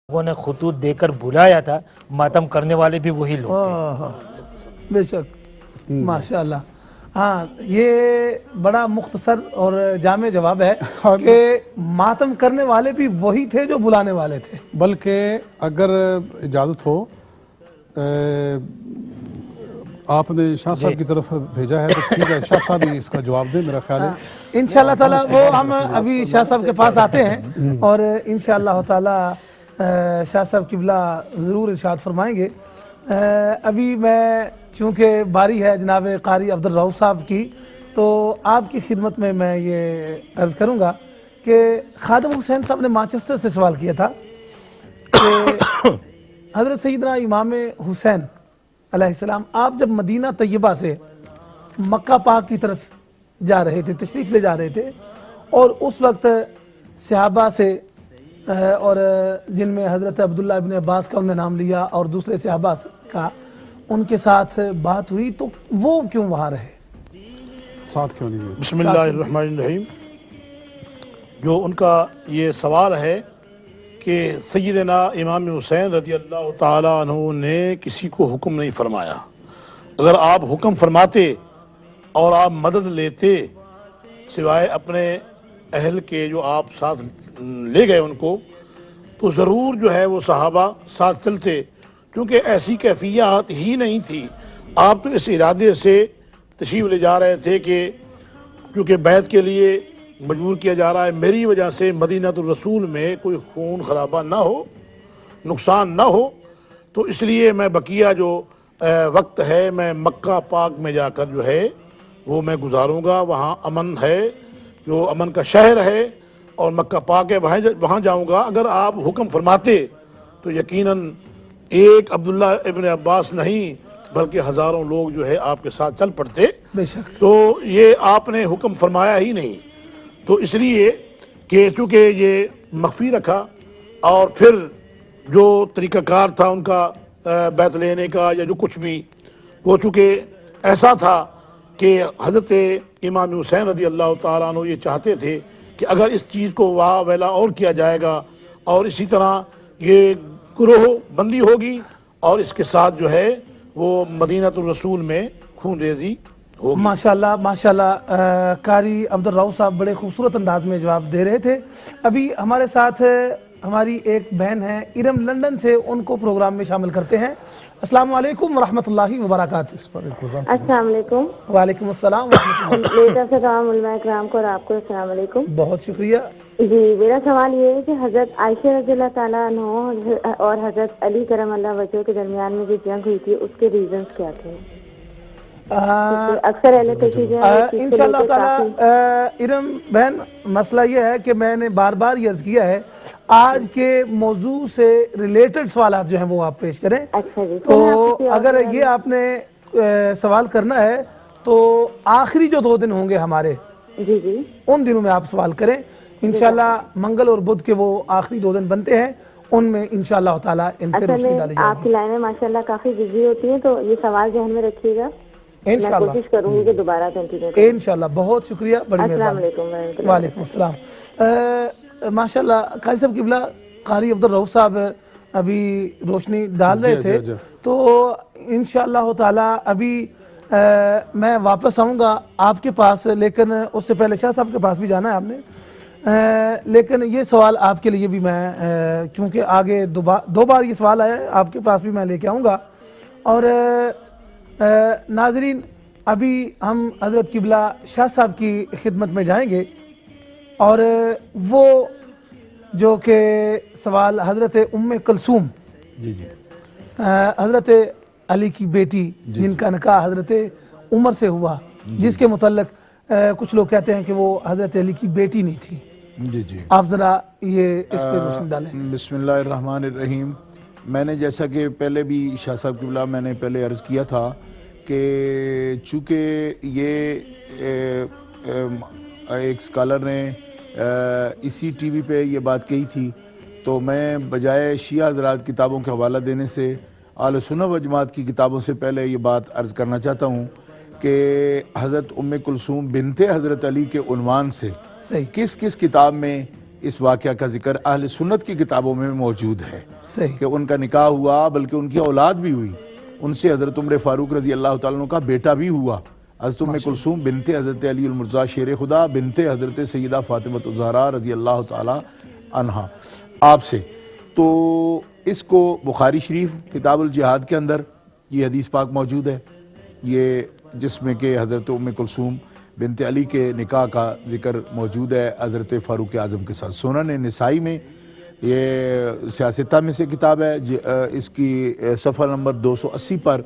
لوگوں نے خطوط دے کر بلایا تھا، ماتم کرنے والے بھی وہی لوگ تھے۔ بے شک، ماشاءاللہ۔ ہاں، یہ بڑا مختصر اور جامع جواب ہے کہ ماتم کرنے والے بھی وہی تھے جو بلانے والے تھے۔ بلکہ اگر اجازت ہو آپ نے شاہ صاحب کی طرف بھیجا ہے تو ٹھیک ہے، شاہ صاحب ہی اس کا جواب دیں، میرا خیال ہے انشاءاللہ تعالیٰ وہ ہم ابھی شاہ صاحب کے پاس آتے ہیں اور انشاءاللہ تعالیٰ شاہ صاحب قبلہ ضرور ارشاد فرمائیں گے۔ ابھی میں چونکہ باری ہے جناب قاری عبدالرؤف صاحب کی، تو آپ کی خدمت میں یہ عرض کروں گا کہ خادم حسین صاحب نے مانچسٹر سے سوال کیا تھا کہ حضرت سیدنا امام حسین علیہ السلام آپ جب مدینہ طیبہ سے مکہ پاک کی طرف جا رہے تھے، تشریف لے جا رہے تھے، اور اس وقت صحابہ سے اور جن میں حضرت عبداللہ ابن عباس کا انہوں نے نام لیا اور دوسرے صحابہ کا، ان کے ساتھ بات ہوئی تو وہ کیوں وہاں رہے؟ ساتھ کیوں نہیں ہوئی؟ بسم اللہ الرحمن الرحیم۔ جو ان کا یہ سوال ہے کہ سیدنا امام حسین رضی اللہ تعالیٰ عنہ نے کسی کو حکم نہیں فرمایا، اگر آپ حکم فرماتے اور آپ مدد لیتے سوائے اپنے اہل کے جو آپ ساتھ لے گئے ان کو، تو ضرور جو ہے وہ صحابہ ساتھ چلتے، کیونکہ ایسی کیفیات ہی نہیں تھی۔ آپ تو اس ارادے سے تشریف لے جا رہے تھے کہ کیونکہ بیعت کے لیے مجبور کیا جا رہا ہے، میری وجہ سے مدینہ الرسول میں کوئی خون خرابہ نہ ہو، نقصان نہ ہو، تو اس لیے میں بقیہ جو وقت ہے میں مکہ پاک میں جا کر جو ہے وہ میں گزاروں گا، وہاں امن ہے، جو امن کا شہر ہے اور مکہ پاک ہے، وہاں جاؤں گا۔ اگر آپ حکم فرماتے تو یقیناً ایک عبداللہ ابن عباس نہیں بلکہ ہزاروں لوگ جو ہے آپ کے ساتھ چل پڑتے، بے شک۔ تو یہ آپ نے حکم فرمایا ہی نہیں، تو اس لیے کہ چونکہ یہ مخفی رکھا، اور پھر جو طریقہ کار تھا ان کا بیعت لینے کا یا جو کچھ بھی، وہ چونکہ ایسا تھا کہ حضرت امام حسین رضی اللہ تعالیٰ عنہ یہ چاہتے تھے کہ اگر اس چیز کو واہ ویلا اور کیا جائے گا اور اسی طرح یہ گروہ بندی ہوگی اور اس کے ساتھ جو ہے وہ مدینہ الرسول میں خون ریزی ہوگی۔ ماشاءاللہ ماشاءاللہ، قاری عبدالرؤف صاحب بڑے خوبصورت انداز میں جواب دے رہے تھے۔ ابھی ہمارے ساتھ ہماری ایک بہن ہے ارم لندن سے، ان کو پروگرام میں شامل کرتے ہیں۔ السلام علیکم ورحمۃ اللہ وبرکاتہ۔ السلام علیکم۔ وعلیکم السلام ورحمۃ اللہ۔ میری طرف سے تمام علماء کرام کو اور آپ کو السلام علیکم۔ بہت شکریہ۔ جی، میرا سوال یہ ہے کہ حضرت عائشہ رضی اللہ تعالیٰ عنہ اور حضرت علی کرم اللہ وجہ کے درمیان میں جو جنگ ہوئی تھی اس کے ریزنز کیا تھے؟ اکثر اہل تشیع انشاءاللہ تعالی ارم بہن، مسئلہ یہ ہے کہ میں نے بار بار یہ عرض کیا ہے آج کے موضوع سے ریلیٹڈ سوالات جو ہیں وہ آپ پیش کریں۔ اچھا جی، تو اگر یہ آپ نے سوال کرنا ہے تو آخری جو 2 دن ہوں گے ہمارے، جی جی، ان دنوں میں آپ سوال کریں۔ انشاءاللہ منگل اور بدھ کے وہ آخری 2 دن بنتے ہیں، ان میں انشاءاللہ تعالی ان پہ روشنی ڈالی جائے آپ کی لائنیں ماشاءاللہ کافی بزی ہوتی ہیں، تو یہ سوال ذہن میں رکھیے گا، میں کوشش کروں گی کہ دوبارہ کنٹینیو کریں۔ انشاءاللہ۔ بہت شکریہ، بڑی السلام مہربانی۔ علیکم ورحمۃ اللہ۔ وعلیکم السلام۔ ماشاءاللہ قاری صاحب قبلہ، قاری عبدالرؤف صاحب ابھی روشنی ڈال رہے تھے، تو انشاءاللہ تعالی ابھی میں واپس آؤں گا آپ کے پاس، لیکن اس سے پہلے شاہ صاحب کے پاس بھی جانا ہے آپ نے، لیکن یہ سوال آپ کے لیے بھی میں چونکہ آگے 2 بار یہ سوال آیا ہے، آپ کے پاس بھی میں لے کے آؤں گا۔ اور ناظرین، ابھی ہم حضرت قبلہ شاہ صاحب کی خدمت میں جائیں گے، اور وہ جو کہ سوال حضرت ام کلثوم، جی جی، حضرت علی کی بیٹی جن کا نکاح حضرت عمر سے ہوا، جس کے متعلق کچھ لوگ کہتے ہیں کہ وہ حضرت علی کی بیٹی نہیں تھی، جی جی، آپ ذرا یہ اس پہ روشنی ڈالیں۔ بسم اللہ الرحمن الرحیم۔ میں نے جیسا کہ پہلے بھی شاہ صاحب قبلہ میں نے پہلے عرض کیا تھا کہ چونکہ یہ ایک سکالر نے اسی ٹی وی پہ یہ بات کہی تھی، تو میں بجائے شیعہ حضرات کتابوں کے حوالہ دینے سے اہل سنت و جماعت کی کتابوں سے پہلے یہ بات عرض کرنا چاہتا ہوں کہ حضرت ام کلثوم بنت حضرت علی کے عنوان سے کس کس کتاب میں اس واقعہ کا ذکر اہل سنت کی کتابوں میں موجود ہے صحیح. کہ ان کا نکاح ہوا، بلکہ ان کی اولاد بھی ہوئی، ان سے حضرت عمر فاروق رضی اللہ تعالیٰ عنہ کا بیٹا بھی ہوا، حضرت ام کلثوم بنت حضرت علی المرضی شیر خدا بنت حضرت سیدہ فاطمہ الزہرا رضی اللہ تعالیٰ عنہا آپ سے. تو اس کو بخاری شریف کتاب الجہاد کے اندر یہ حدیث پاک موجود ہے، یہ جس میں کہ حضرت ام کلثوم بنت علی کے نکاح کا ذکر موجود ہے حضرت فاروق اعظم کے ساتھ. سنن نسائی میں یہ سیاستہ میں سے کتاب ہے، اس کی صفحہ نمبر 280 پر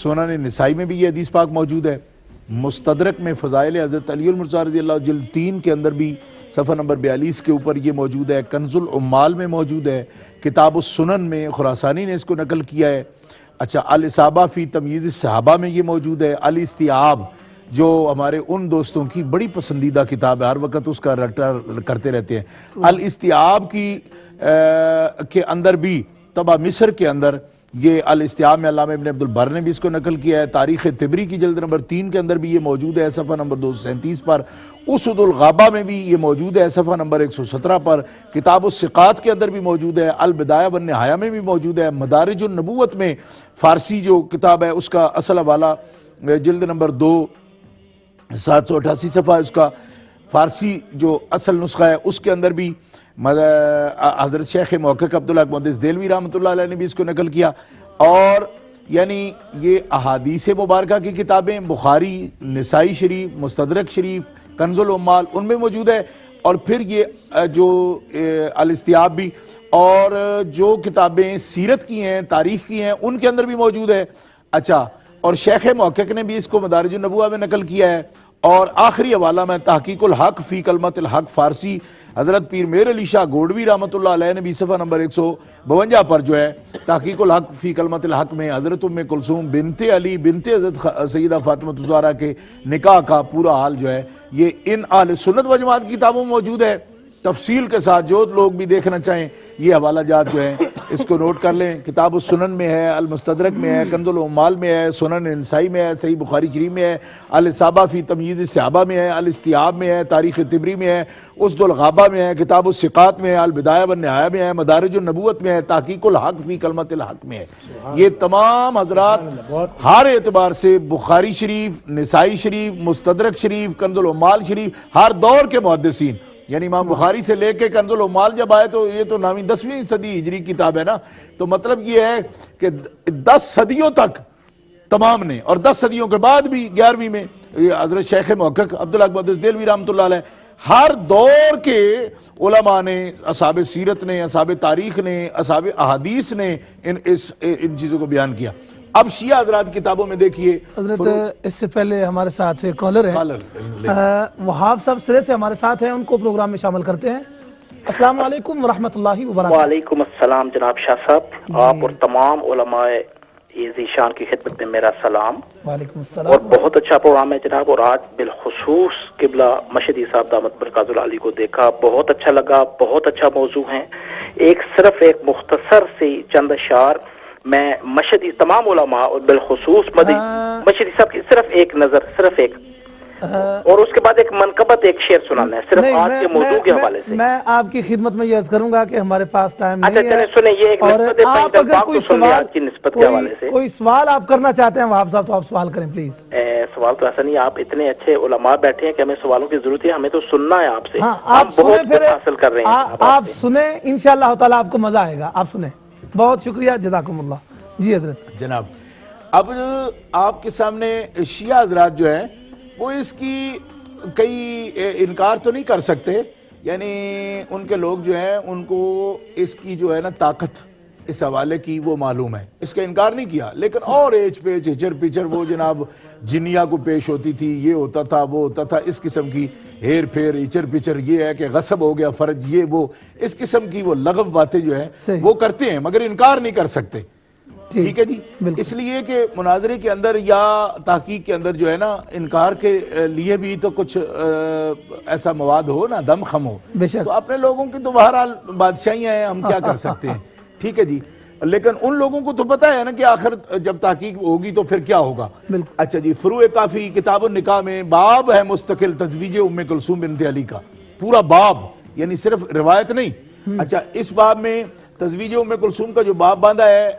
سنن نسائی میں بھی یہ حدیث پاک موجود ہے. مستدرک میں فضائل حضرت علی المرضی رضی اللہ جلد 3 کے اندر بھی صفحہ نمبر 42 کے اوپر یہ موجود ہے. کنز العمال میں موجود ہے. کتاب السنن میں خراسانی نے اس کو نقل کیا ہے. اچھا، الاصابہ فی تمییز الصحابہ میں یہ موجود ہے. الاستیعاب جو ہمارے ان دوستوں کی بڑی پسندیدہ کتاب ہے، ہر وقت اس کا رٹا کرتے رہتے ہیں. الاستیعاب کے اندر بھی طبع مصر کے اندر یہ الاستیعاب میں علامہ ابن عبد البر نے بھی اس کو نقل کیا ہے. تاریخ طبری کی جلد نمبر 3 کے اندر بھی یہ موجود ہے صفحہ نمبر 237 پر. اسد الغابہ میں بھی یہ موجود ہے صفحہ نمبر 117 پر. کتاب الثقات کے اندر بھی موجود ہے. البدایہ والنہایہ میں بھی موجود ہے. مدارج النبوت میں فارسی جو کتاب ہے اس کا اصل حوالہ جلد نمبر 2 788 صفحہ اس کا فارسی جو اصل نسخہ ہے اس کے اندر بھی حضرت شیخ محقق عبداللہ محدث دہلوی رحمۃ اللہ علیہ نے بھی اس کو نقل کیا. اور یعنی یہ احادیث مبارکہ کی کتابیں بخاری، نسائی شریف، مستدرک شریف، کنز العمال ان میں موجود ہے. اور پھر یہ جو الاستیعاب بھی اور جو کتابیں سیرت کی ہیں، تاریخ کی ہیں، ان کے اندر بھی موجود ہے. اچھا، اور شیخ محقق نے بھی اس کو مدارج النبوہ میں نقل کیا ہے. اور آخری حوالہ میں تحقیق الحق فی کلمت الحق فارسی حضرت پیر میر علی شاہ گوڑوی رحمۃ اللہ علیہ نے بھی صفحہ نمبر 152 پر جو ہے تحقیق الحق فی کلمت الحق میں حضرت ام کلثوم بنت علی بنت حضرت سیدہ فاطمہ الزہرا کے نکاح کا پورا حال جو ہے یہ ان اہل سنت و جماعت کی کتابوں میں موجود ہے تفصیل کے ساتھ. جو لوگ بھی دیکھنا چاہیں یہ حوالہ جات جو ہیں اس کو نوٹ کر لیں. کتاب السنن میں ہے، المستدرک میں ہے، کنز العمال میں ہے، سنن نسائی میں ہے، صحیح بخاری شریف میں ہے، الاصابہ فی تمییز الصحابہ میں ہے، الاستیعاب میں ہے، تاریخ طبری میں ہے، اسد الغابہ میں ہے، کتاب الثقات میں ہے، البدایہ والنہایہ میں ہے، مدارج النبوت میں ہے، تحقیق الحق فی کلمت الحق میں ہے. یہ تمام حضرات ہر اعتبار سے بخاری شریف، نسائی شریف، مستدرک شریف، کنز العمال شریف ہر دور کے محدثین، یعنی امام بخاری سے لے کے کنز العمال جب آئے تو یہ تو 10ویں صدی ہجری کتاب ہے نا. تو مطلب یہ ہے کہ 10 صدیوں تک تمام نے، اور 10 صدیوں کے بعد بھی 11ویں میں حضرت شیخ محقق عبداللہ محدث دہلوی رحمۃ اللہ علیہ ہر دور کے علماء نے، اصحاب سیرت نے، اصحاب تاریخ نے، اصحاب احادیث نے ان چیزوں کو بیان کیا. اب شیعہ حضرات کتابوں میں دیکھیے حضرت اس سے پہلے ہمارے ساتھ کالر ہے وہاب صاحب سرے سے ہمارے ساتھ ہیں، ان کو پروگرام میں شامل کرتے ہیں. السلام علیکم ورحمۃ اللہ وبرکاتہ. وعلیکم السلام جناب شاہ صاحب، آپ اور تمام علماء یہ ذیشان کی خدمت میں میرا سلام. وعلیکم اور السلام. بہت اچھا پروگرام ہے جناب، اور آج بالخصوص قبلہ مشہدی صاحب دامت برکات العالی کو دیکھا، بہت اچھا لگا، بہت اچھا موضوع ہے. صرف ایک مختصر سی چند اشعار میں مشہدی تمام علماء اور بالخصوص مشہدی صاحب کی صرف ایک نظر، صرف ایک، اور اس کے بعد ایک منقبت ایک شعر سنانا ہے صرف آج کے موضوع کے حوالے سے. میں آپ کی خدمت میں یہ عرض کروں گا کہ ہمارے پاس ٹائم نہیں ہے. اچھا سنیں، یہ ایک اور نسبت آپ اگر کوئی سوال آج کی نسبت کے حوالے سے کوئی سوال آپ کرنا چاہتے ہیں وہاب صاحب تو آپ سوال کریں پلیز. سوال تو ایسا نہیں، آپ اتنے اچھے علماء بیٹھے ہیں کہ ہمیں سوالوں کی ضرورت ہے، ہمیں تو سننا ہے آپ سے. آپ بہت سنیں، پھر حاصل کر رہے ہیں. آپ سنیں انشاءاللہ تعالی آپ کو مزہ آئے گا. آپ سنیں. بہت شکریہ، جزاکم اللہ. جی حضرت جناب. اب آپ کے سامنے شیعہ حضرات جو ہیں وہ اس کی کئی انکار تو نہیں کر سکتے، یعنی ان کے لوگ جو ہیں ان کو اس کی جو ہے نا طاقت اس حوالے کی وہ معلوم ہے، اس کا انکار نہیں کیا. لیکن اور ایج پہ چچر پیچر وہ جناب جنیا کو پیش ہوتی تھی، یہ ہوتا تھا وہ ہوتا تھا، اس قسم کی ہیر پھیر ایچر پیچر، یہ ہے کہ غصب ہو گیا فرج، یہ وہ اس قسم کی وہ لغو باتیں جو ہیں وہ کرتے ہیں مگر انکار نہیں کر سکتے. ٹھیک ہے جی. اس لیے کہ مناظرے کے اندر یا تحقیق کے اندر جو ہے نا انکار کے لیے بھی تو کچھ ایسا مواد ہو نا، دم خم ہو. تو اپنے لوگوں کی تو بہرحال بادشاہیاں ہیں، ہم کیا کر سکتے ہیں. ٹھیک ہے جی. لیکن ان لوگوں کو تو پتہ ہے نا کہ آخر جب تحقیق ہوگی تو پھر کیا ہوگا. اچھا جی. فروع کافی کتاب النکاح میں باب ہے مستقل تزویج ام کلثوم بنت علی کا، پورا باب یعنی صرف روایت نہیں. اچھا اس باب میں تزویج ام کلثوم کا جو باب باندھا ہے